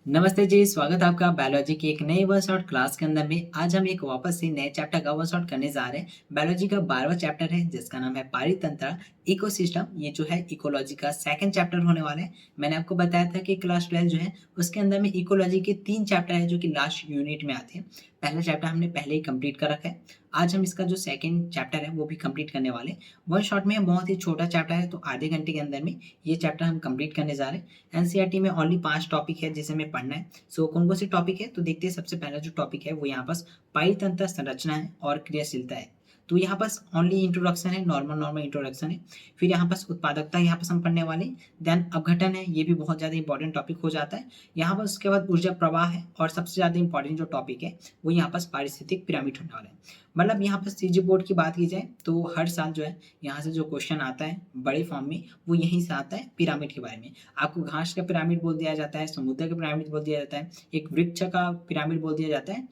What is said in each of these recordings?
नमस्ते जी, स्वागत है आपका बायोलॉजी की एक नई वन शॉट क्लास के अंदर में। आज हम एक वापस से नए चैप्टर का वन शॉट करने जा रहे हैं। बायोलॉजी का 12वां चैप्टर है जिसका नाम है पारितंत्र इकोसिस्टम। ये जो है इकोलॉजी का सेकंड चैप्टर होने वाला है। मैंने आपको बताया था कि क्लास 12 जो है उसके अंदर में इकोलॉजी के 3 चैप्टर है जो कि लास्ट यूनिट में आते हैं। पहला चैप्टर हमने पहले ही कंप्लीट कर रखा है। आज हम इसका जो सेकंड चैप्टर है वो भी कंप्लीट करने वाले हैं। वन शॉट में बहुत ही छोटा चैप्टर है, तो आधे घंटे के अंदर में ये चैप्टर हम कंप्लीट करने जा रहे हैं। एनसीईआरटी में ओनली 5 टॉपिक है जिसे हमें पढ़ना है। सो कौन कौन से टॉपिक है तो देखते हैं। सबसे पहला जो टॉपिक है वो यहाँ पास पारितंत्र संरचना है और क्रियाशीलता है। तो यहाँ पास ओनली इंट्रोडक्शन है, नॉर्मल नॉर्मल इंट्रोडक्शन है। फिर यहाँ पास उत्पादकता यहाँ पास हम पढ़ने वाले। देन अपघटन है, ये भी बहुत ज़्यादा इंपॉर्टेंट टॉपिक हो जाता है यहाँ पास। उसके बाद ऊर्जा प्रवाह है और सबसे ज़्यादा इंपॉर्टेंट जो टॉपिक है वो यहाँ पास पारिस्थितिक पिरामिड होने वाला है। मतलब यहाँ पर सीजी बोर्ड की बात की जाए तो हर साल जो है यहाँ से जो क्वेश्चन आता है बड़े फॉर्म में वो यहीं से आता है पिरामिड के बारे में। आपको घास का पिरामिड बोल दिया जाता है, समुद्र का पिरामिड बोल दिया जाता है, एक वृक्ष का पिरामिड बोल दिया जाता है,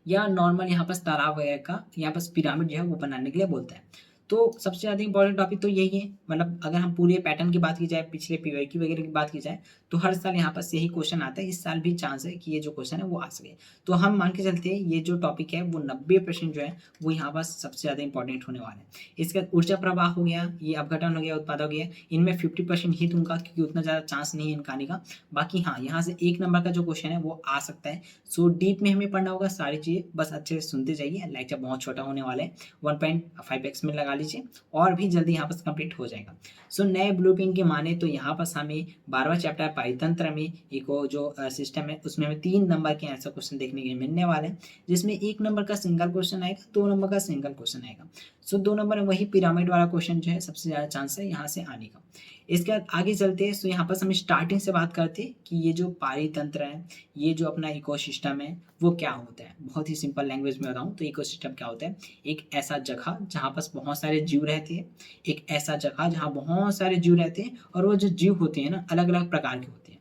या नॉर्मल यहाँ पास तालाब वगैरह का यहाँ पास पिरामिड जो है वो बनाने के लिए बोलता है। तो सबसे ज़्यादा इंपॉर्टेंट टॉपिक तो यही है। मतलब अगर हम पूरे पैटर्न की बात की जाए, पिछले पीवाईक्यू वगैरह की बात की जाए, तो हर साल यहाँ पास यही क्वेश्चन आता है। इस साल भी चांस है कि ये जो क्वेश्चन है वो आ सके। तो हम मान के चलते हैं ये जो टॉपिक है वो 90% जो है वो यहाँ पास सबसे ज़्यादा इंपॉर्टेंट होने वाला है। इसके बाद ऊर्जा प्रवाह हो गया, ये अपघटन हो गया, उत्पाद हो गया। इनमें 50% ही दूंगा क्योंकि उतना ज़्यादा चांस नहीं है इनका आने का। बाकी हाँ, यहाँ से 1 नंबर का जो क्वेश्चन है वो आ सकता है। सो डीप में हमें पढ़ना होगा सारी चीज़ें, बस अच्छे से सुनते जाइए। लेक्चर बहुत छोटा होने वाला है, 1.5x में लगा लीजिए और भी जल्दी यहाँ पर कंप्लीट हो जाएगा। सो नए ब्लूप्रिंट के माने तो यहाँ पर हमें 12वां चैप्टर पारितंत्र में इको जो सिस्टम है उसमें हमें 3 नंबर के ऐसा क्वेश्चन देखने के लिए मिलने वाले हैं, जिसमें 1 नंबर का सिंगल क्वेश्चन आएगा, 2 नंबर का सिंगल क्वेश्चन आएगा। सो 2 नंबर में वही पिरामिड वाला क्वेश्चन जो है सबसे ज़्यादा चांस है यहाँ से आने का। इसके बाद आगे चलते हैं। सो यहाँ पर हम स्टार्टिंग से बात करते हैं कि ये जो पारितंत्र है, ये जो अपना इकोसिस्टम है वो क्या होता है। बहुत ही सिंपल लैंग्वेज में बताऊँ तो इकोसिस्टम क्या होता है। एक ऐसा जगह जहाँ पास बहुत सारे जीव रहते हैं, एक ऐसा जगह जहाँ बहुत सारे जीव रहते हैं और वो जो जीव होते हैं ना अलग अलग प्रकार के होते हैं,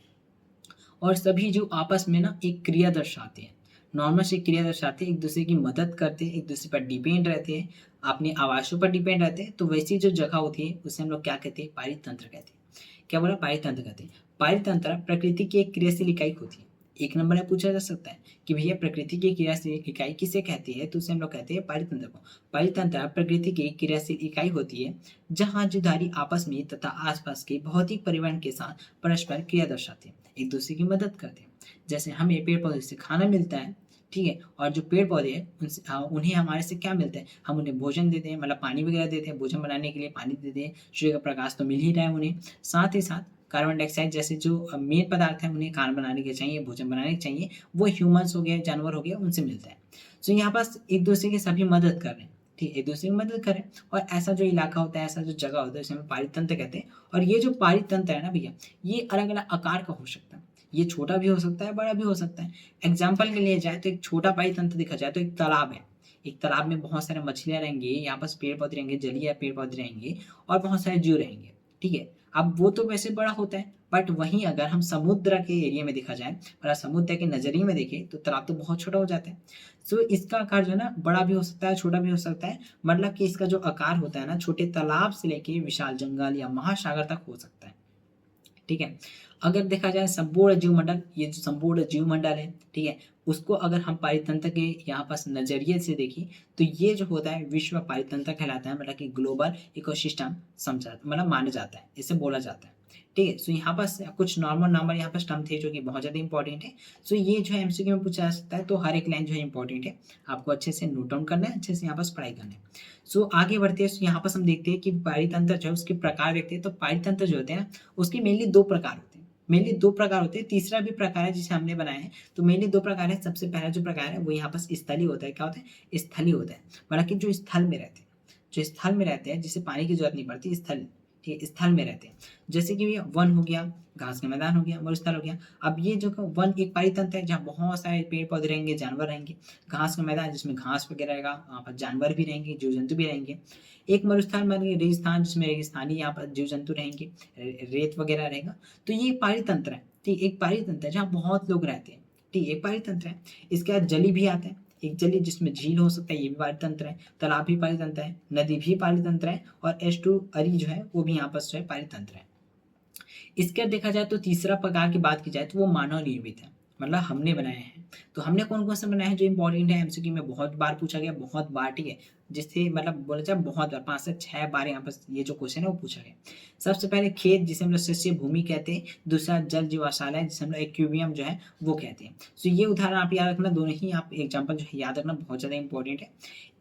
और सभी जीव आपस में ना एक क्रिया दर्शाते हैं। नॉर्मल से क्रिया दर्शाते हैं, एक दूसरे की मदद करते हैं, एक दूसरे पर डिपेंड रहते हैं, अपने आवासों पर डिपेंड रहते हैं। तो वैसी जो जगह होती है उसे हम लोग क्या कहते हैं, पारितंत्र कहते हैं। क्या बोला, पारितंत्र कहते हैं। पारितंत्र प्रकृति की एक क्रियाशील इकाई होती है। 1 नंबर में पूछा जा सकता है कि भैया प्रकृति की क्रियाशील इकाई किसे कहती है, तो उसे हम लोग कहते हैं पारितंत्र को। पारितंत्र प्रकृति की क्रियाशील इकाई होती है जहाँ जीवधारी आपस में तथा आसपास के भौतिक परिवहन के साथ परस्पर क्रिया दर्शाते हैं, एक दूसरे की मदद करते हैं। जैसे हमें पेड़ पौधे से खाना मिलता है, ठीक है, और जो पेड़ पौधे हैं उनसे उन्हें हमारे से क्या मिलता है, हम उन्हें भोजन देते हैं, मतलब पानी वगैरह देते हैं, भोजन बनाने के लिए पानी देते हैं, सूर्य का प्रकाश तो मिल ही रहा है उन्हें। साथ ही साथ कार्बन डाइऑक्साइड जैसे जो मेन पदार्थ है उन्हें खाना बनाने के चाहिए, भोजन बनाने के चाहिए, वो ह्यूमंस हो गया, जानवर हो गया, उनसे मिलता है। सो यहाँ पास एक दूसरे की सभी मदद कर रहे हैं, ठीक, एक दूसरे की मदद करें। और ऐसा जो इलाका होता है, ऐसा जो जगह होता है उसे हम पारितंत्र कहते हैं। और ये जो पारितंत्र है ना भैया, ये अलग अलग आकार का हो सकता है। ये छोटा भी हो सकता है, बड़ा भी हो सकता है। एग्जाम्पल के लिए जाए तो एक छोटा पारितंत्र देखा जाए तो एक तालाब है। एक तालाब में बहुत सारे मछलियां रहेंगी, यहाँ पास पेड़ पौधे रहेंगे, जलीय पेड़ पौधे रहेंगे और बहुत सारे जीव रहेंगे, ठीक है। अब वो तो वैसे बड़ा होता है, बट वहीं अगर हम समुद्र के एरिया में देखा जाए और समुद्र के नजरिए में देखें तो तालाब तो बहुत छोटा हो जाता है। सो इसका आकार जो है ना बड़ा भी हो सकता है, छोटा भी हो सकता है। मतलब कि इसका जो आकार होता है ना, छोटे तालाब से लेके विशाल जंगल या महासागर तक हो सकता है, ठीक है। अगर देखा जाए संपूर्ण जीवमंडल, ये जो संपूर्ण जीवमंडल है, ठीक है, उसको अगर हम पारितंत्र के यहाँ पास नजरिए से देखें तो ये जो होता है विश्व पारितंत्र कहलाता है। मतलब कि ग्लोबल इकोसिस्टम समझा, मतलब माना जाता है, इसे बोला जाता है, ठीक है। सो यहाँ पास कुछ नॉर्मल नॉर्मल यहाँ पास टर्म थे जो कि बहुत ज़्यादा इंपॉर्टेंट है। सो ये जो है एमसीक्यू में पूछा जा सकता है, तो हर एक लाइन जो है इंपॉर्टेंट है, आपको अच्छे से नोट डाउन करना है, अच्छे से यहाँ पास पढ़ाई करना है। सो आगे बढ़ते हैं। यहाँ पास हम देखते हैं कि पारितंत्र जो है उसके प्रकार देखते हैं। तो पारितंत्र जो होते हैं ना उसके मेनली 2 प्रकार होते हैं, मेनली 2 प्रकार होते हैं। तीसरा भी प्रकार है जिसे हमने बनाया है। तो मेनली 2 प्रकार है। सबसे पहला जो प्रकार है वो यहाँ पास स्थलीय होता है। क्या होता है, स्थलीय होता है। मतलब कि जो स्थल में रहते हैं, जो स्थल में रहते हैं जिसे पानी की जरूरत नहीं पड़ती, स्थल, ठीक है, स्थल में रहते हैं। जैसे कि वन हो गया, घास का मैदान हो गया, मरुस्थल हो गया। अब ये जो वन एक पारितंत्र है जहाँ बहुत सारे पेड़ पौधे रहेंगे, जानवर रहेंगे। घास का मैदान जिसमें घास वगैरह रहेगा, वहाँ पर जानवर भी रहेंगे, जीव जंतु भी रहेंगे। एक मरुस्थल मान लीजिए रेगिस्तान, जिसमें रेगिस्तानी यहाँ पर जीव जंतु रहेंगे, रेत वगैरह रहेगा। तो ये पारितंत्र है, ठीक, एक पारितंत्र है जहाँ बहुत लोग रहते हैं, ठीक, एक पारितंत्र है। इसके बाद जली भी आता है, एक जली जिसमें झील हो सकता है, ये भी पारितंत्र है। तालाब भी पारितंत्र है, नदी भी पारितंत्र है, और एस्टुअरी जो है वो भी यहाँ पर जो है पारितंत्र है। इसके देखा जाए तो तीसरा प्रकार की बात की जाए तो वो मानव निर्मित है, मतलब हमने बनाए हैं। तो हमने कौन-कौन से बनाए हैं जो इम्पोर्टेंट है, एमसीक्यू में बहुत बार पूछा गया, बहुत बार, ठीक है? जिससे मतलब बोला जाए बहुत बार 5 से 6 बार यहाँ पर ये जो क्वेश्चन है वो पूछा गया। सबसे पहले खेत जिसे हम लोग शस्य भूमि कहते हैं, दूसरा जल जीवाश्मालय जिसे हम लोग एक्वेरियम जो है वो कहते हैं। सो ये उदाहरण आप याद रखना, दोनों ही आप एग्जाम्पल जो है याद रखना, बहुत ज़्यादा इंपॉर्टेंट है।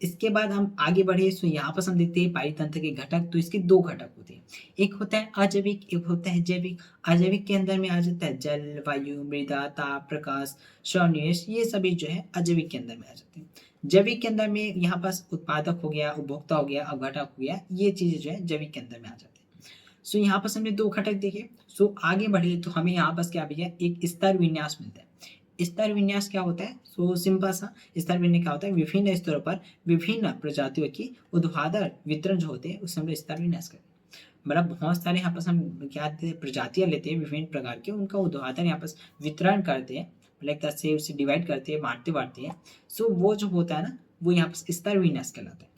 इसके बाद हम आगे बढ़े, सो यहाँ पर हम देखते हैं पारितंत्र के घटक, तो इसके 2 घटक होते हैं। एक होता है अजैविक, एक होता है जैविक। अजैविक के अंदर में आ जाता है जल, वायु, मृदा, ताप, प्रकाश, श्वनिश, ये सभी जो है अजैविक के अंदर में आ जाते हैं। जैविक के अंदर में यहाँ पास उत्पादक हो गया, उपभोक्ता हो गया, अवघटक हो गया, ये चीज़ें जो है जैविक के अंदर में आ जाती हैं। सो यहाँ पास हमने 2 घटक देखे। सो आगे बढ़े तो हमें यहाँ पास क्या भैया एक स्तर विन्यास मिलता है। स्तर विन्यास क्या होता है? सो सिंपल सा स्तर विन्यास क्या होता है? विभिन्न स्तरों पर विभिन्न प्रजातियों की ऊर्ध्वाधर वितरण जो होते हैं उसे हम लोग स्तर विन्यास कहते हैं। मतलब बहुत सारे यहाँ पास हम क्या कहते हैं प्रजातियाँ लेते हैं विभिन्न प्रकार के, उनका ऊर्ध्वाधर यहाँ पास वितरण करते हैं, मतलब एक तरह से उसे डिवाइड करते हैं, बाँटते-बाँटते हैं। सो वो जो होता है ना, वो यहाँ पास स्तर विन्यास कहलाता है।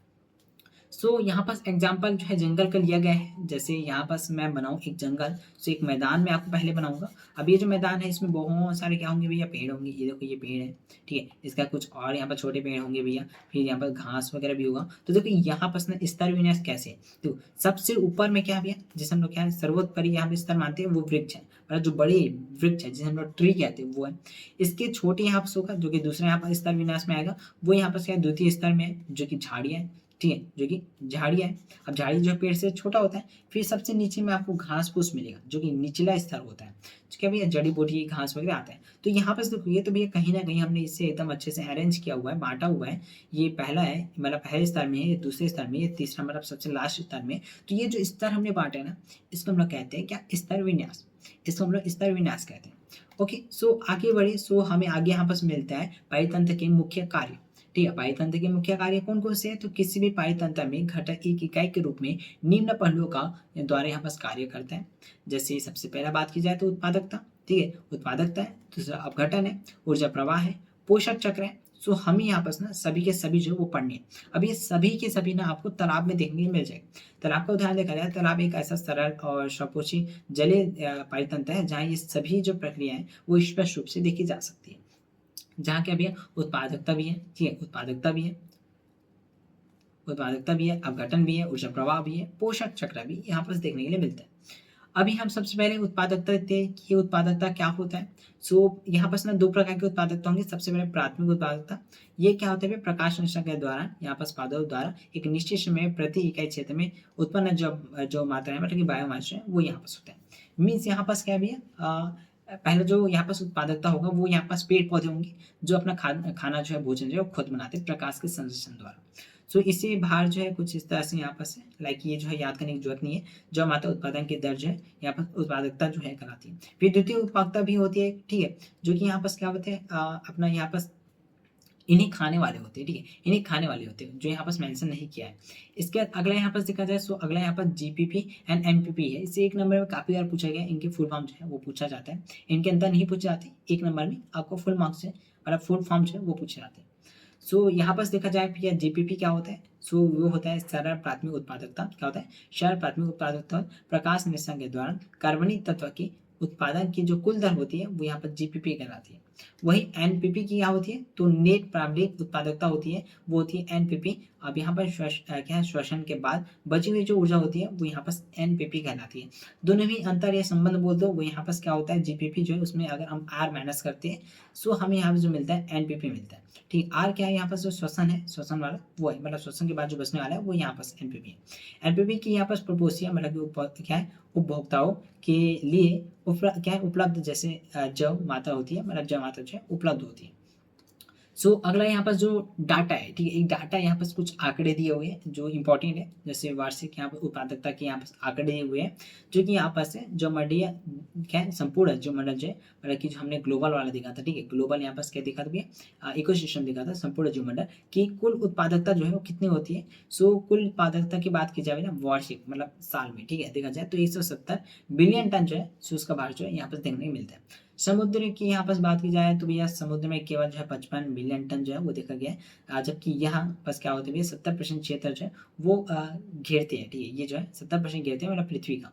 सो यहाँ पास एग्जाम्पल जो है जंगल का लिया गया है। जैसे यहाँ पास मैं बनाऊँ एक जंगल, सो एक मैदान में आपको पहले बनाऊँगा। अब ये जो मैदान है इसमें बहुत सारे क्या होंगे भैया, पेड़ होंगे। ये देखो ये पेड़ है, ठीक है? इसका कुछ और यहाँ पर छोटे पेड़ होंगे भैया, फिर यहाँ पर घास वगैरह भी होगा। तो देखो यहाँ पास ना स्तर विन्यास कैसे है? तो सबसे ऊपर में क्या है भैया, जिसे हम लोग क्या है सर्वोपरि यहाँ पे स्तर मानते हैं, वो वृक्ष है। मतलब जो बड़े वृक्ष है जिसे हम लोग ट्री कहते हैं वो है। इसके छोटे यहाँ पास होगा जो कि दूसरा यहाँ पर स्तर विन्यास में आएगा, वो यहाँ पास क्या है द्वितीय स्तर में है, जो कि झाड़ियाँ है, ठीक है? जो कि झाड़ियाँ है। अब झाड़ी जो है पेड़ से छोटा होता है। फिर सबसे नीचे में आपको घास-फूस मिलेगा, जो कि निचला स्तर होता है। तो क्या भैया जड़ी-बूटी, घास वगैरह आता है। तो यहाँ पे देखो ये तो भैया कहीं न कहीं हमने इसे एकदम अच्छे से अरेंज किया हुआ है, बाँटा हुआ है। ये पहला है, मतलब पहले स्तर में है, ये दूसरे स्तर में, ये तीसरा मतलब सबसे लास्ट स्तर में। तो ये जो स्तर हमने बाँटे हैं ना, इसको हम लोग कहते हैं क्या? स्तर विन्यास। इसको हम लोग स्तर विन्यास कहते हैं। ओके, सो आगे बढ़े, सो हमें आगे यहाँ पास मिलता है पारितंत्र के मुख्य कार्य। ठीक है, पारितंत्र के मुख्य कार्य कौन-कौन से हैं? तो किसी भी पारितंत्र में घटक एक इकाई के रूप में निम्न पहलुओं का द्वारा यहाँ पास कार्य करता है। जैसे सबसे पहला बात की जाए तो उत्पादकता, ठीक है? उत्पादकता है, दूसरा अपघटन है, ऊर्जा प्रवाह है, पोषक चक्र है। सो हमें यहाँ पास ना सभी के सभी जो है वो पढ़ने हैं। अब ये सभी के सभी ना आपको तालाब में देखने को मिल जाएगा। तालाब का उदाहरण देखा जाए, तालाब एक ऐसा सरल और सपोषी जलीय पारितंत्र है जहाँ ये सभी जो प्रक्रियाएँ वो स्पष्ट रूप से देखी जा सकती है। जहाँ क्या भैया उत्पादकता भी है, ठीक है? उत्पादकता भी है, अपघटन भी है, ऊर्जा प्रवाह भी है, पोषक चक्र भी यहाँ पर देखने के लिए मिलता है। अभी हम सबसे पहले उत्पादकता देखते हैं कि ये उत्पादकता क्या होता है। सो यहाँ पास ना 2 प्रकार की उत्पादकता होंगी। सबसे पहले प्राथमिक उत्पादकता, ये क्या होता है भई प्रकाश संश्लेषण के द्वारा यहाँ पास पादप द्वारा एक निश्चित समय प्रति इकाई क्षेत्र में उत्पन्न जो मात्रा है मतलब कि बायोमास है वो यहाँ पास होता है। मीन्स यहाँ पास क्या है भैया पहले जो यहाँ पास उत्पादकता होगा वो यहाँ पास पेड़-पौधे होंगे जो अपना खाना जो है भोजन जो है वो खुद बनाते हैं प्रकाश के संश्लेषण द्वारा। सो इससे बाहर जो है कुछ इस तरह से यहाँ पास है, लाइक ये जो है याद करने की ज़रूरत नहीं है। जो मात्रा उत्पादन की दर जो है यहाँ पर उत्पादकता जो है कहलाती है। फिर द्वितीय उत्पादकता भी होती है, ठीक है? जो कि यहाँ पास क्या होते हैं अपना यहाँ पास इन्हीं खाने वाले होते हैं, ठीक है? इन्हीं खाने वाले होते हैं, जो यहाँ पास मेंशन नहीं किया है। इसके बाद अगला यहाँ पास देखा जाए सो अगला यहाँ पर जीपीपी एंड एमपीपी है। इसे 1 नंबर में काफ़ी बार पूछा गया है, इनके फुल फॉर्म जो है वो पूछा जाता है। इनके अंदर नहीं पूछे जाते, 1 नंबर में आपको फुल मार्क्स से मतलब फुल फॉर्म जो है वो पूछे जाते हैं। सो यहाँ पास देखा जाए भैया जीपीपी क्या होता है? सो वो होता है सरल प्राथमिक उत्पादकता। क्या होता है? सरल प्राथमिक उत्पादकता प्रकाश संश्लेषण के दौरान कार्बनिक तत्व की उत्पादन की जो कुल दर होती है वो यहाँ पर जीपीपी कहलाती है। वही एनपीपी की क्या होती है? तो नेट प्रारंभिक उत्पादकता होती है, वो होती है एनपीपी। अब यहाँ पर क्या है श्वसन के बाद बची हुई जो ऊर्जा होती है वो यहाँ पास एनपीपी कहलाती है। दोनों में अंतर या संबंध बोल दो, वो यहाँ पास क्या होता है जीपीपी जो है उसमें अगर हम आर माइनस करते हैं सो हमें यहाँ पे जो मिलता है एनपीपी मिलता है। ठीक, आर क्या है यहाँ पास जो श्वसन है, श्वसन वाला वो है, मतलब श्वसन के बाद जो बचने वाला है वो यहाँ पास एनपीपी है। एनपीपी की यहाँ पास प्रोपोर्शिया मतलब कि क्या है उपभोक्ताओं के लिए क्या है उपलब्ध जैसे जव मात्रा होती है, मतलब जव मात्रा जो है उपलब्ध होती है। सो अगला यहाँ पास जो डाटा है, ठीक है? एक डाटा यहाँ पास कुछ आंकड़े दिए हुए हैं जो इम्पोर्टेंट है, जैसे वार्षिक यहाँ पर उत्पादकता के यहाँ पास आंकड़े दिए हुए हैं, जो कि यहाँ पास है जो मंडलीय क्या है संपूर्ण जो मंडल जो है मतलब कि जो हमने ग्लोबल वाला देखा था, ठीक है? ग्लोबल यहाँ पास क्या देखा था भैया इकोसिस्टम देखा था संपूर्ण जीव मंडल की कुल उत्पादकता जो है वो कितनी होती है। सो कुल उत्पादकता की बात की जाए ना वार्षिक मतलब साल में, ठीक है? देखा जाए तो 170 बिलियन टन जो है सो उसका भार जो है यहाँ पर देखने को मिलता है। समुद्र की यहाँ पास बात की जाए तो भैया समुद्र में केवल जो है 55 मिलियन टन जो है वो देखा गया है। जबकि यहाँ पास क्या होता है भैया 70% क्षेत्र जो है वो घेरते हैं, ठीक है? ये जो है 70% घेरते हैं मतलब पृथ्वी का।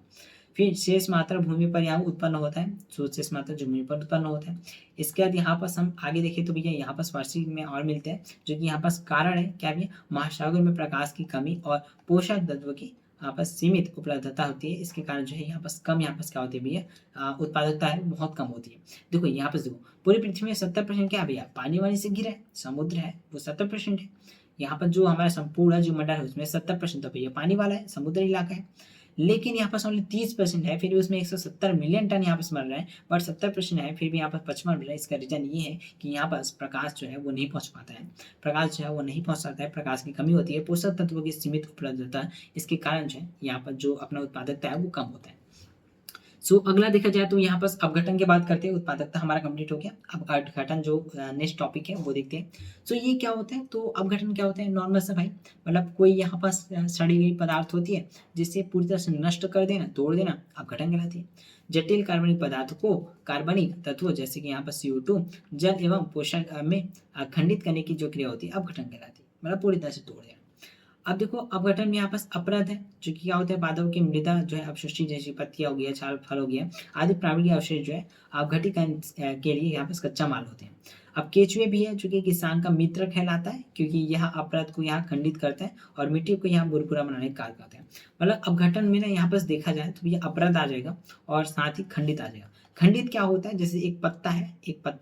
फिर शेष मात्रा भूमि पर यहाँ उत्पन्न होता है, तो शेष मात्रा जो भूमि पर उत्पन्न होता है। इसके बाद यहाँ पर हम आगे देखें तो भैया यहाँ पर वार्षिक में और मिलते हैं, जो कि यहाँ पर कारण है क्या भैया, महासागर में प्रकाश की कमी और पोषक तत्व की यहाँ पर सीमित उपलब्धता होती है। इसके कारण जो है यहाँ पर कम यहाँ पर क्या होती है भैया, उत्पादकता है बहुत कम होती है। देखो यहाँ पर देखो पूरी पृथ्वी में 70% क्या है भैया, पानी वानी से घिरा है, समुद्र है वो 70% है। यहाँ पर जो हमारा संपूर्ण जो मंडल है उसमें 70% तो भैया पानी वाला है, समुद्री इलाका है। लेकिन यहाँ पर ओनली 30% है, फिर भी उसमें 170 मिलियन टन यहाँ पर मर रहा है, बट 70% है फिर भी यहाँ पर 55 मिल रहा है। इसका रीजन ये है कि यहाँ पर प्रकाश जो है वो नहीं पहुँच पाता है, प्रकाश जो है वो नहीं पहुँच पाता है, प्रकाश की कमी होती है, पोषक तत्वों की सीमित उपलब्धता, इसके कारण जो है यहाँ पर जो अपना उत्पादकता है वो कम होता है। सो अगला देखा जाए तो यहाँ पर अपघटन की बात करते हैं, उत्पादकता हमारा कंप्लीट हो गया। अब अपघटन जो नेक्स्ट टॉपिक है वो देखते हैं। सो ये क्या होता है, तो अपघटन क्या होता है, नॉर्मल सा भाई, मतलब कोई यहाँ पर सड़ी गई पदार्थ होती है जिससे पूरी तरह से नष्ट कर देना, तोड़ देना, अपघटन कहलाती है। जटिल कार्बनिक पदार्थ को कार्बनिक तत्वों जैसे कि यहाँ पर CO2 जल एवं पोषक में खंडित करने की जो क्रिया होती है अपघटन कहलाती है, मतलब पूरी तरह से तोड़ देना। अब देखो अपघटन में यहाँ पास अपरद है, जो कि क्या होता है, पादपों की मृदा जो है अपशिष्टि जैसी पत्तियां हो गया, छाल फल हो गया आदि प्राणिक अवशेष जो है अपघटीकरण के लिए यहाँ पास कच्चा माल होते हैं। अब केचुए भी है जो कि किसान का मित्र कहलाता है, क्योंकि यह अपरद को यहाँ खंडित करता है और मिट्टी को यहाँ बुरबुरा बनाने का कार्य करते हैं। मतलब अपघटन में ना यहाँ पास देखा जाए तो ये अपरद आ जाएगा और साथ ही खंडित आ जाएगा। खंडित क्या होता है, जैसे एक पत्ता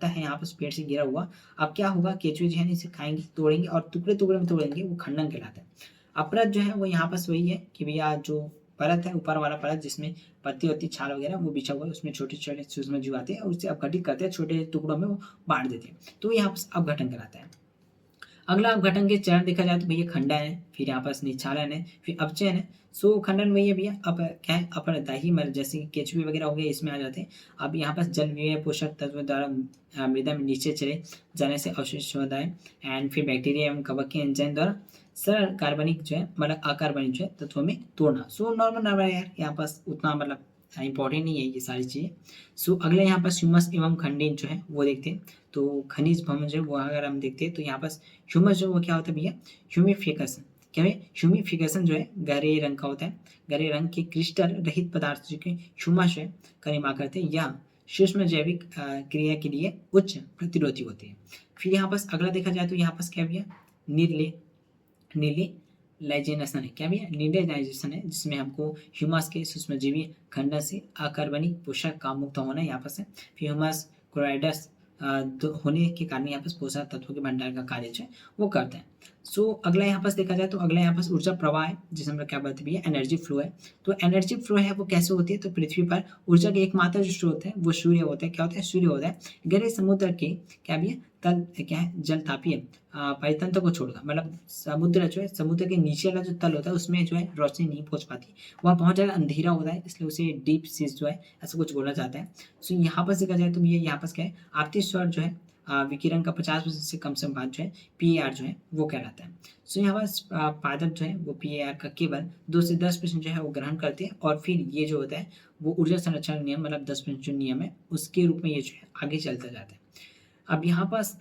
है यहाँ पर पेड़ से गिरा हुआ, अब क्या होगा, केचुए जो है इसे खाएंगे, तोड़ेंगे और टुकड़े टुकड़े में तोड़ेंगे, वो खंडन कहलाता है। अपरद जो है वो यहाँ पर वही है कि भैया जो परत है, ऊपर वाला परत जिसमें पत्ती होती छाल वगैरह वो बिछा हुआ है, उसमें छोटे छोटे सूक्ष्म जीव आते हैं और उससे अपघटित करते हैं, छोटे टुकड़ों में वो बांट देते हैं, तो यहाँ पर अपघटन कराता है। अगला अपघटन के चरण देखा जाए तो भैया खंडन है, फिर यहाँ पर निच्छालन है, फिर अपचयन है। सो खंडन वही है भैया, अब क्या है, अपरदाही मर जैसे कि केचुए वगैरह हो गए इसमें आ जाते हैं। अब यहाँ पर जल व्यय पोषक तत्व द्वारा मृदा में नीचे चले जाने से अवशेष होता है, एंड फिर बैक्टीरिया एवं कवक के एंजाइम द्वारा सरल कार्बनिक जो है मतलब अकार्बनिक जो है तत्वों में तोड़ना। सो नॉर्मल यार, यहाँ पास उतना मतलब इंपॉर्टेंट नहीं है ये सारी चीज़ें। सो अगले यहाँ पर ह्यूमस एवं खंडित जो है वो देखते हैं। तो खनिज भवन जो है वो अगर हम देखते हैं तो यहाँ पास ह्यूमस जो वो क्या होता है भैया, ह्यूमिफिकेशन, क्या है ह्यूमिफिकेशन जो है गहरे रंग का होता है, गहरे रंग के क्रिस्टल रहित पदार्थ जो कि ह्यूमस है का निर्माण करते हैं या सूक्ष्म जैविक क्रिया के लिए उच्च प्रतिरोधी होते हैं। फिर यहाँ पास अगला देखा जाए तो यहाँ पास क्या भैया, नीलिलाइजेशन है, क्या भैया नीलिलाइजेशन है, जिसमें हमको ह्यूमस के सूक्ष्मजीवी खंड से अकार्बनिक पोषक का मुक्त होना यहाँ पर है। फिर ह्यूमस क्लोराइडस होने के कारण यहाँ पर पोषक तत्वों के भंडार का कार्य जो है वो करते हैं। सो अगला यहाँ पास देखा जाए तो अगला यहाँ पास ऊर्जा प्रवाह है, जिसे हम लोग क्या बोलते हैं भैया, एनर्जी फ्लो है। तो एनर्जी फ्लो है वो कैसे होती है, तो पृथ्वी पर ऊर्जा के एकमात्र जो स्रोत है वो सूर्य होता है। क्या होता है, सूर्य होता है। गहरे समुद्र के क्या भैया तल क्या है, जल तापीय परितंत्र को छोड़कर, मतलब समुद्र जो है, समुद्र के नीचे वाला जो तल होता है उसमें जो है रोशनी नहीं पहुंच पाती, वहाँ बहुत ज़्यादा अंधेरा होता है, इसलिए उसे डीप सीज जो है ऐसा कुछ बोला जाता है। सो यहाँ पर देखा जाए तो ये यहाँ पर क्या है, आपतित स्वर जो है विकिरण का 50% से कम बात जो है PAR जो है वो कहलाता है। सो यहाँ पर पादप जो है वो PAR का केवल 2 से 10% जो है वो ग्रहण करते हैं, और फिर ये जो होता है वो ऊर्जा संरक्षण नियम मतलब 10% जो नियम है उसके रूप में ये जो है आगे चलता जाता है। अब यहाँ पास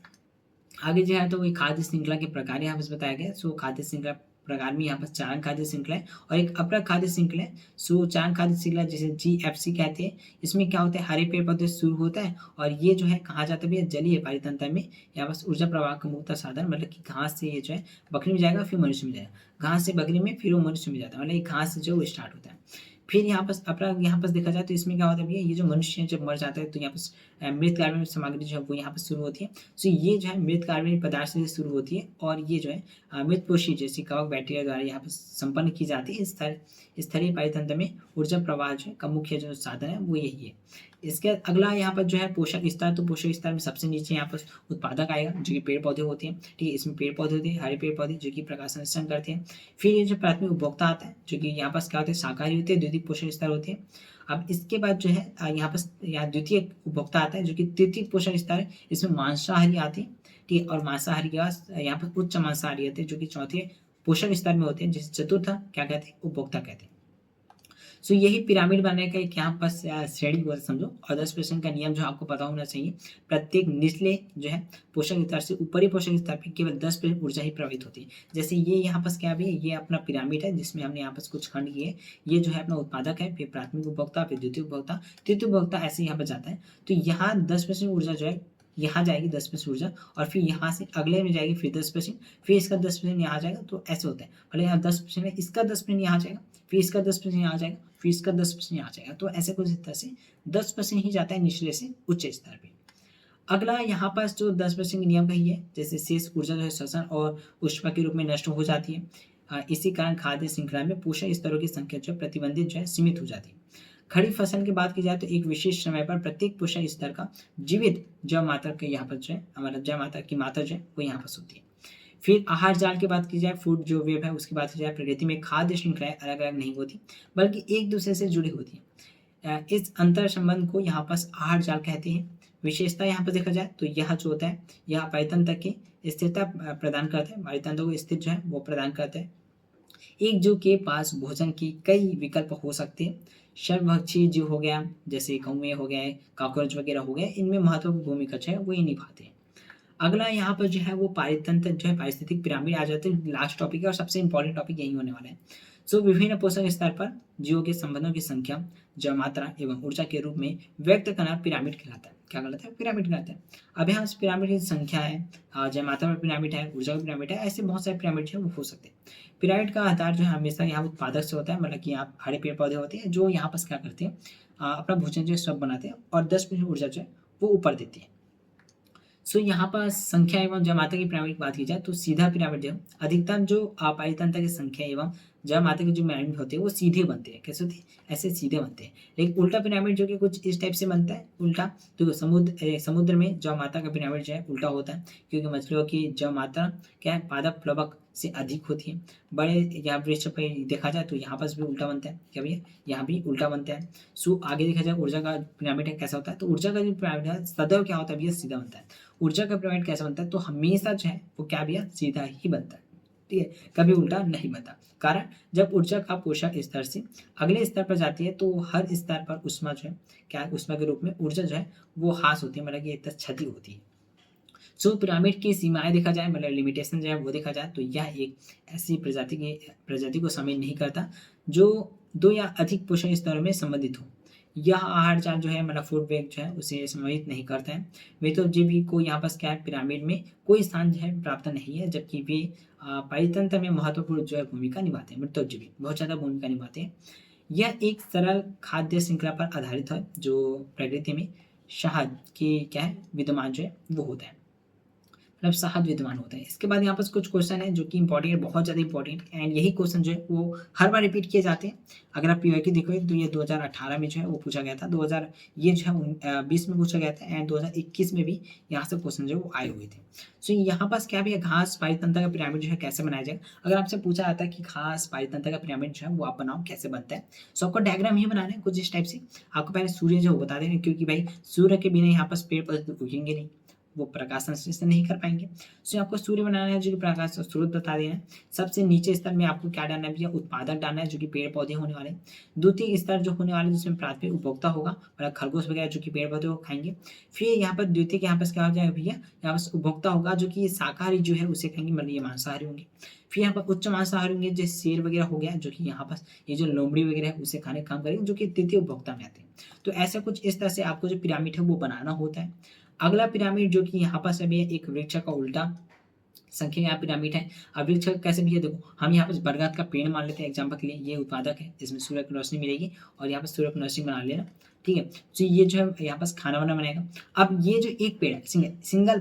आगे जो है तो ये खाद्य श्रृंखला के प्रकार यहाँ पर बताया गया। सो खाद्य श्रृंखला प्रकार में यहाँ पर चारण खाद्य श्रृंखला है और एक अपरक खाद्य श्रृंखला है। सो चारण खाद्य श्रृंखला जिसे GFC कहते हैं, इसमें क्या होता है, हरे पेड़ पौधे शुरू होता है और ये जो है कहा जाता है जलीय पारितंत्र में यहाँ पर ऊर्जा प्रवाह का मुक्त साधन, मतलब कि घास से ये जो है बकरी में जाएगा फिर मनुष्य में जाएगा, घास से बकरी में फिर वो मनुष्य में जाता है, मतलब ये घास से जो वो स्टार्ट होता है। फिर यहाँ पर अपराग यहाँ पर देखा जाए तो इसमें क्या होता है भैया, ये जो मनुष्य जब मर जाता है तो यहाँ पर मृत कार्बनिक सामग्री जो है वो यहाँ पर शुरू होती है। सो ये जो है मृत कार्बनिक पदार्थ से शुरू होती है और ये जो है मृत पोषी जैसी कवक बैक्टीरिया द्वारा यहाँ पर संपन्न की जाती है। स्थलीय पारितंत्र में ऊर्जा प्रवाह जो का मुख्य जो साधन है वो यही है। इसके अगला यहाँ पर जो है पोषक स्तर, तो पोषक स्तर में सबसे नीचे यहाँ पर उत्पादक आएगा जो कि पेड़ पौधे होते हैं। ठीक है, इसमें पेड़ पौधे होते हैं, हरे पेड़ पौधे जो कि प्रकाश संश्लेषण करते हैं। फिर ये जो प्राथमिक उपभोक्ता आता है जो कि यहाँ पर क्या होते हैं, शाकाहारी होते हैं, द्वितीय पोषक स्तर होते हैं। अब इसके बाद जो है यहाँ पर यहाँ द्वितीय उपभोक्ता आता है जो कि तृतीय पोषक स्तर है, इसमें मांसाहारी आते हैं। ठीक है, और मांसाहारी के बाद यहाँ पर उच्च मांसाहारी आते हैं जो कि चौथे पोषक स्तर में होते हैं, जिसे चतुर्थ क्या कहते हैं, उपभोक्ता कहते हैं। सो यही पिरामिड बनाने का एक यहाँ पास श्रेणी को समझो। और 10% का नियम जो आपको पता होना चाहिए, प्रत्येक निचले जो है पोषक स्तर से ऊपरी पोषक स्तर पे केवल 10% ऊर्जा ही प्रवाहित होती है। जैसे ये यहाँ पास क्या भी है, ये अपना पिरामिड है जिसमें हमने यहाँ पास कुछ खंड किए। ये जो है अपना उत्पादक है, फिर प्राथमिक उपभोक्ता, फिर द्वितीय उपभोक्ता, तृतीय उपभोक्ता, ऐसे यहाँ पर जाता है। तो यहाँ 10% ऊर्जा जो है यहाँ जाएगी 10% ऊर्जा, और फिर यहाँ से अगले में जाएगी फिर 10%, फिर इसका 10% यहाँ जाएगा। तो ऐसे होता है, भले यहाँ 10% है, इसका 10% यहाँ जाएगा, फिर इसका 10% यहाँ जाएगा, फिर इसका 10% यहाँ जाएगा। तो ऐसे कुछ इस तरह से 10% ही जाता है निचले से उच्च स्तर पे। अगला यहाँ पास जो 10% के नियम का ही है, जैसे शेष ऊर्जा जो है श्वसन और ऊष्मा के रूप में नष्ट हो जाती है। इसी कारण खाद्य श्रृंखला में पोषक स्तरों की संख्या जो है प्रतिबंधित जो है सीमित हो जाती है। खड़ी फसल की बात की जाए तो एक विशेष समय पर प्रत्येक पोषक स्तर का जीवित जैव मात्रा के यहाँ पर जो है हमारा जैव मात्रा की मात्रा जो है वो यहाँ पर होती है। फिर आहार जाल की बात की जाए, फूड जो वेब है उसकी बात की जाए, प्रकृति में खाद्य श्रृंखलाएं अलग अलग नहीं होती बल्कि एक दूसरे से जुड़ी होती है। इस अंतर संबंध को यहाँ पास आहार जाल कहते हैं। विशेषता यहाँ पर देखा जाए तो यह जो होता है यह पारितंत्र की स्थिरता प्रदान करता है, पारितंत्र को स्थिर जो है वो प्रदान करता है। एक जीव के पास भोजन के कई विकल्प हो सकते हैं। सर्वभक्षी जीव हो गया, जैसे कौवे हो गए, कॉकरोच वगैरह हो गए, इनमें महत्वपूर्ण भूमिका जो है वो ही निभाते हैं। अगला यहाँ पर जो है वो पारितंत्र जो है पारिस्थितिक पिरामिड आ जाते हैं। लास्ट टॉपिक है और सबसे इंपॉर्टेंट टॉपिक यही होने वाला है। सो विभिन्न पोषक स्तर पर जीवों के संबंधों की संख्या, जल मात्रा एवं ऊर्जा के रूप में व्यक्त करना पिरामिड कहलाता है। क्या कहलाता है? पिरामिड कहलाता है। अब यहाँ पिरामिड की संख्या है, जल मात्रा पर पिरामिड है, ऊर्जा पर पिरामिड है, ऐसे बहुत सारे पिरामिड जो है वो हो सकते हैं। पिरामिड का आधार जो है हमेशा यहाँ उत्पादक से होता है, मतलब कि यहाँ हरे पेड़ पौधे होते हैं जो यहाँ पर क्या करते हैं, अपना भोजन जो है सब बनाते हैं और 10% ऊर्जा जो है वो ऊपर देती है। सो यहाँ पर संख्या एवं जमाता की पिरामिड की बात की जाए तो सीधा पिरामिड जो अधिकतम जो पारितंत्र की संख्या एवं जमाता के जो पिरामिड होते हैं वो सीधे बनते हैं। कैसे होते हैं? ऐसे सीधे बनते हैं। लेकिन उल्टा पिरामिड जो कि कुछ इस टाइप से बनता है। उल्टा तो समुद्र में जमाता का पिरामिड जो है उल्टा होता है, क्योंकि मछलियों की जमाता क्या है, पादप प्लवक से अधिक होती है। बड़े या वृक्ष पे देखा जाए तो यहाँ पर भी उल्टा बनता है। क्या भैया? यहाँ भी उल्टा बनता है। सो आगे देखा जाए ऊर्जा का पिरामिड है कैसा होता है, तो ऊर्जा का जो पिरामिड है सदैव क्या होता है भैया? सीधा बनता है। ऊर्जा का पिरामिड कैसा बनता है? तो हमेशा जो है वो क्या भैया? सीधा ही बनता है। ठीक है, कभी उल्टा नहीं बनता। कारण जब ऊर्जा का पोषक स्तर से अगले स्तर पर जाती है तो हर स्तर पर ऊष्मा जो है क्या, ऊष्मा के रूप में ऊर्जा जो है वो ह्रास होती है, मतलब कि एक तरह क्षति होती है। सो पिरामिड की सीमाएं देखा जाए, मतलब लिमिटेशन जो है वो देखा जाए तो यह एक ऐसी प्रजाति को शामिल नहीं करता जो दो या अधिक पोषक स्तरों में संबंधित हो। यह आहार जाल जो है, मतलब फूड वेब जो है उसे समाहित नहीं करता है। वे तो जीव को यहाँ पर क्या है, पिरामिड में कोई स्थान जो है प्राप्त नहीं है, जबकि वे पारितंत्र में महत्वपूर्ण जो है भूमिका निभाते हैं। मृतोपजीवी बहुत ज़्यादा भूमिका निभाते हैं। यह एक सरल खाद्य श्रृंखला पर आधारित है जो प्रकृति में शहद की क्या है विद्यमान जो है वो होता है, मतलब शहद विद्यमान होता है। इसके बाद यहाँ पर कुछ क्वेश्चन है जो कि इंपॉर्टेंट है, बहुत ज़्यादा इंपॉर्टेंट, एंड यही क्वेश्चन जो है वो हर बार रिपीट किए जाते हैं। अगर आप पीवाईक्यू देखोगे तो ये 2018 में जो है वो पूछा गया था, 2000 ये जो है 20 में पूछा गया था, एंड 2021 में भी यहाँ से क्वेश्चन जो है वो आए हुए थे। सो यहाँ पास क्या भी है, घास पारितंत्र का पिरामिड जो है कैसे बनाया जाएगा। अगर आपसे पूछा जाता है कि घास पारितंत्र का पिरामिड जो है वो आप बनाओ कैसे बनता है, सो आपको डायग्राम ही बनाना है कुछ इस टाइप से। आपको पहले सूर्य जो बता देंगे, क्योंकि भाई सूर्य के बिना यहाँ पास पेड़ पौधे उगेंगे नहीं, वो प्रकाश संश्लेषण नहीं कर पाएंगे। सो आपको सूर्य बनाना है जो कि प्रकाश का स्रोत बता देना है। सबसे नीचे स्तर में आपको क्या डालना है भैया? उत्पादक डालना है जो कि पेड़ पौधे होने वाले। द्वितीय स्तर जो होने वाला है जिसमें प्राथमिक उपभोक्ता होगा, मतलब खरगोश वगैरह जो कि पेड़ पौधे को खाएंगे। फिर यहाँ पर द्वितीय यहाँ पर क्या हो जाएगा भैया? यहाँ पर उपभोक्ता होगा जो कि शाकाहारी जो है उसे खाएंगे, मतलब ये मांसाहारी होंगे। फिर यहाँ पर उच्च मांसाहारी होंगे जैसे शेर वगैरह हो गया, जो कि यहाँ पर ये जो लोमड़ी वगैरह है उसे खाने का काम करेंगे, जो कि तृतीय उपभोक्ता में आते हैं। तो ऐसा कुछ इस तरह से आपको जो पिरामिड है वो बनाना होता है। अगला पिरामिड जो कि यहाँ पर अभी एक वृक्ष का उल्टा संख्या यहाँ पिरामिड है। अब वृक्ष कैसे भी है, देखो हम यहाँ पर बरगद का पेड़ मान लेते हैं एग्जाम्पल के लिए, ये उत्पादक है, इसमें सूर्य की रोशनी मिलेगी और यहाँ पर सूर्य की रोशनी बना लेना। ठीक है, तो ये जो है यहाँ पास खाना वाना बनाएगा। अब ये जो एक पेड़ है, सिंगल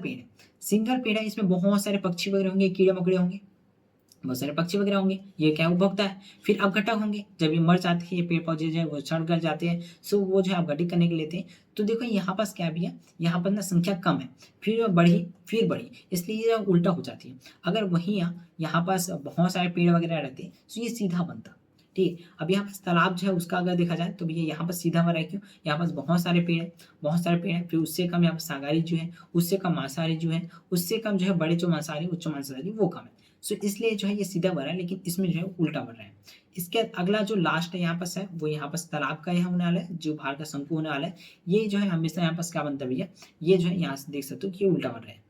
पेड़ है, इसमें बहुत सारे पक्षी वगैरह होंगे, कीड़े मकड़े होंगे, बहुत सारे पक्षी वगैरह होंगे, ये क्या उपभोक्ता है। फिर अपघटक होंगे, जब ये मर जाते हैं ये पेड़ पौधे जो है वो सड़ गल जाते हैं, सो वो जो है अपघटित करने के लिए लेते हैं। तो देखो यहाँ पास क्या भी है, यहाँ पर ना संख्या कम है, फिर बढ़ी, इसलिए ये उल्टा हो जाती है। अगर वहीं यहाँ पास बहुत सारे पेड़ वगैरह रहते हैं तो ये सीधा बनता। ठीक है, अब यहाँ पास तालाब जो है उसका अगर देखा जाए तो भैया यहाँ पर सीधा बना है, क्यों? यहाँ पास बहुत सारे पेड़ हैं, फिर उससे कम यहाँ पर शाकाहारी जो है, उससे कम मांसाहारी जो है, उससे कम जो है बड़े जो मांसाहारी उच्च मांसाहारी वो कम है। सो इसलिए जो है ये सीधा बढ़ रहा है, लेकिन इसमें जो है उल्टा बढ़ रहा है। इसके अगला जो लास्ट है यहाँ पास है, वो यहाँ पास तालाब का यहाँ होने वाला है, जो बाहर का शंकु होने वाला है। ये जो है हमेशा यहाँ पास क्या बनता है भैया, ये जो है यहाँ से देख सकते हो कि ये उल्टा बढ़ रहा है।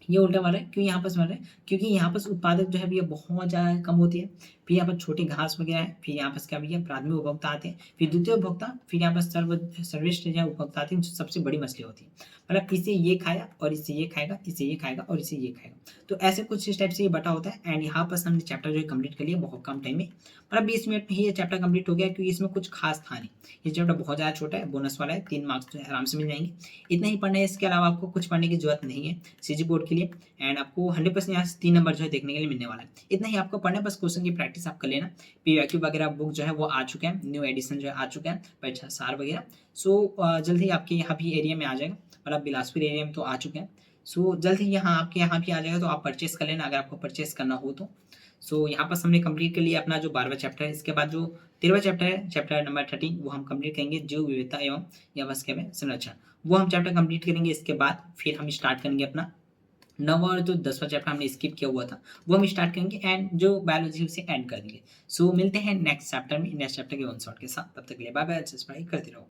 ये उल्टा मार रहा है, क्यों यहाँ पास मार रहा है? क्योंकि यहाँ पास उत्पादक जो है भैया बहुत ज़्यादा कम होती है। फिर यहाँ पर छोटी घास वगैरह है, फिर यहाँ पास क्या भैया प्राथमिक उपभोक्ता आते हैं, फिर द्वितीय उपभोक्ता, फिर यहाँ पास सर्वश्रेष्ठ जो उपभोक्ता आते हैं, जो सबसे बड़ी मछली होती है। मतलब इसे ये खाया और इसे ये खाएगा, इसे ये खाएगा और इसे ये खाएगा। तो ऐसे कुछ इस टाइप से ये बटा होता है। एंड यहाँ पास हमने चैप्टर जो है कंप्लीट कर लिया बहुत कम टाइम में, मतलब 20 मिनट में ही ये चैप्टर कंप्लीट हो गया, क्योंकि इसमें कुछ खास था नहीं। ये चैप्टर बहुत ज़्यादा छोटा है, बोनस वाला है, 3 मार्क्स जो है आराम से मिल जाएंगे। इतना ही पढ़ना है, इसके अलावा आपको कुछ पढ़ने की जरूरत नहीं है सीजी बोर्ड के लिए। एंड आपको 100% यहाँ से 3 नंबर जो है देखने के लिए मिलने वाला है। इतना ही आपको पढ़ना है, बस क्वेश्चन की प्रैक्टिस आप कर लेना। पीवाईक्यू वगैरह बुक जो है वो आ चुके हैं, न्यू एडिशन जो है आ चुका है, परीक्षा सार वगैरह। सो जल्द ही आपके यहाँ भी एरिया में आ जाएगा, मतलब बिलासपुर एरिया में तो आ चुके हैं। सो जल्द ही यहाँ आपके यहाँ भी आ जाएगा, तो आप परचेस कर लेना अगर आपको परचेस करना हो तो। सो यहाँ पर हमने कंप्लीट कर लिया अपना जो 12वां चैप्टर है। इसके बाद जो 13वां चैप्टर है, चैप्टर नंबर 13, वो हम कंप्लीट करेंगे, जीव विविधता एवं या बस क्या है संरक्षण। वो हम चैप्टर कंप्लीट करेंगे। इसके बाद फिर हम स्टार्ट करेंगे अपना 9वां और जो 10वां चैप्टर हमने स्किप किया हुआ था, वो हम स्टार्ट करेंगे, एंड जो बायोलॉजी उसे एंड कर देंगे। सो मिलते हैं नेक्स्ट चैप्टर में, नेक्स्ट चैप्टर के वन शॉट के साथ। तब तक के लिए बाय बाय, अच्छे से पढ़ाई करते रहो।